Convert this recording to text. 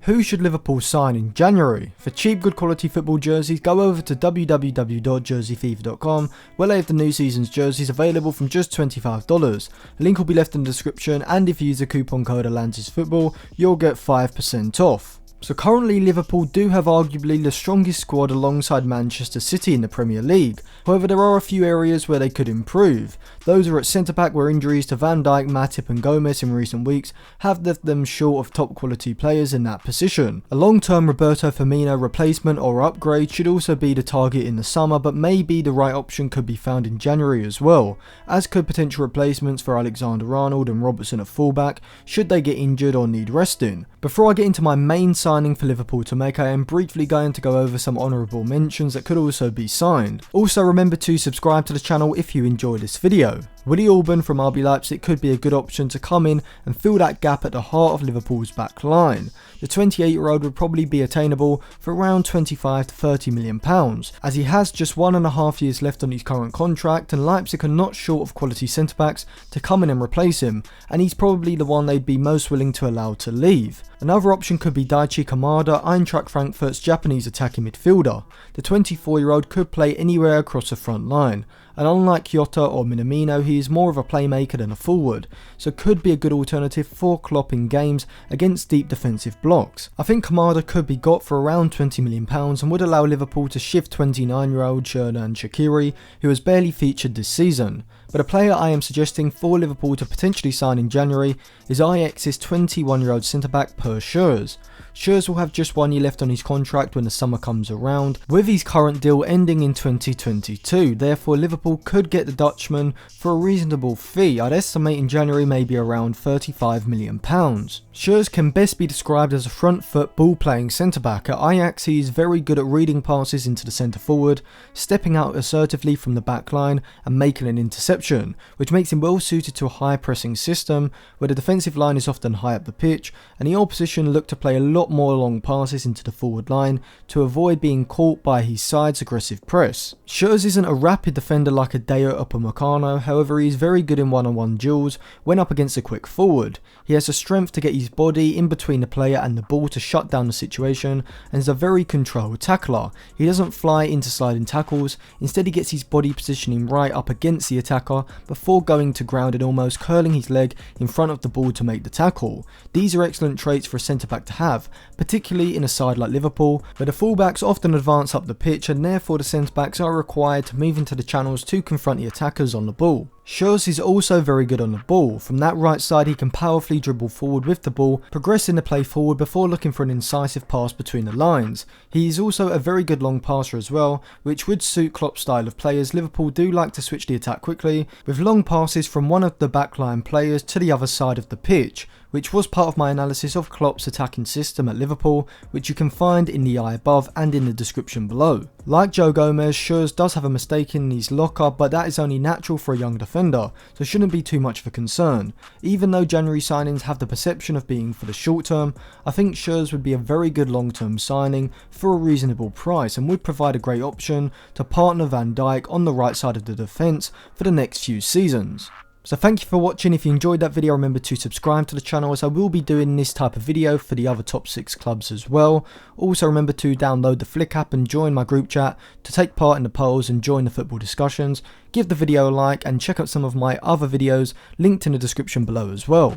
Who should Liverpool sign in January? For cheap good quality football jerseys, go over to www.jerseyfever.com where they have the new season's jerseys available from just $25. The link will be left in the description, and if you use the coupon code ATLANTISFOOTBALL, you'll get 5% off. So currently Liverpool do have arguably the strongest squad alongside Manchester City in the Premier League. However, there are a few areas where they could improve. Those are at centre back, where injuries to Van Dijk, Matip and Gomez in recent weeks have left them short of top quality players in that position. A long-term Roberto Firmino replacement or upgrade should also be the target in the summer, but maybe the right option could be found in January as well, as could potential replacements for Alexander-Arnold and Robertson at fullback should they get injured or need resting. Before I get into my main signing for Liverpool to make, I am briefly going to go over some honourable mentions that could also be signed. Also remember to subscribe to the channel if you enjoy this video. Willi Orban from RB Leipzig could be a good option to come in and fill that gap at the heart of Liverpool's back line. The 28-year-old would probably be attainable for around £25 to £30 million, as he has just 1.5 years left on his current contract, and Leipzig are not short of quality centre-backs to come in and replace him, and he's probably the one they'd be most willing to allow to leave. Another option could be Daichi Kamada, Eintracht Frankfurt's Japanese attacking midfielder. The 24-year-old could play anywhere across the front line, and unlike Kyoto or Minamino, he is more of a playmaker than a forward, so could be a good alternative for Klopp in games against deep defensive blocks. I think Kamada could be got for around £20 million and would allow Liverpool to shift 29-year-old Xherdan Shaqiri, who has barely featured this season. But a player I am suggesting for Liverpool to potentially sign in January is Ajax's 21-year-old centre-back Per Schuurs. Schuurs will have just 1 year left on his contract when the summer comes around, with his current deal ending in 2022, therefore Liverpool could get the Dutchman for a reasonable fee. I'd estimate in January maybe around £35 million. Schuurs can best be described as a front foot ball playing centre back. At Ajax he is very good at reading passes into the centre forward, stepping out assertively from the back line and making an interception, which makes him well suited to a high pressing system where the defensive line is often high up the pitch and the opposition look to play a lot more long passes into the forward line to avoid being caught by his side's aggressive press. Schuurs isn't a rapid defender like a Deo Upamecano, however he is very good in one-on-one duels when up against a quick forward. He has the strength to get his body in between the player and the ball to shut down the situation, and is a very controlled tackler. He doesn't fly into sliding tackles, instead he gets his body positioning right up against the attacker before going to ground and almost curling his leg in front of the ball to make the tackle. These are excellent traits for a centre back to have, particularly in a side like Liverpool, where the fullbacks often advance up the pitch and therefore the centre backs are required to move into the channels to confront the attackers on the ball. Schuurs is also very good on the ball. From that right side he can powerfully dribble forward with the ball, progressing the play forward before looking for an incisive pass between the lines. He is also a very good long passer as well, which would suit Klopp's style of players. Liverpool do like to switch the attack quickly, with long passes from one of the backline players to the other side of the pitch, which was part of my analysis of Klopp's attacking system at Liverpool, which you can find in the eye above and in the description below. Like Joe Gomez, Schuurs does have a mistake in his lock-up, but that is only natural for a young defender, so shouldn't be too much of a concern. Even though January signings have the perception of being for the short term, I think Schuurs would be a very good long-term signing for a reasonable price and would provide a great option to partner Van Dijk on the right side of the defence for the next few seasons. So thank you for watching. If you enjoyed that video, remember to subscribe to the channel, as I will be doing this type of video for the other top 6 clubs as well. Also remember to download the Flick app and join my group chat to take part in the polls and join the football discussions. Give the video a like and check out some of my other videos linked in the description below as well.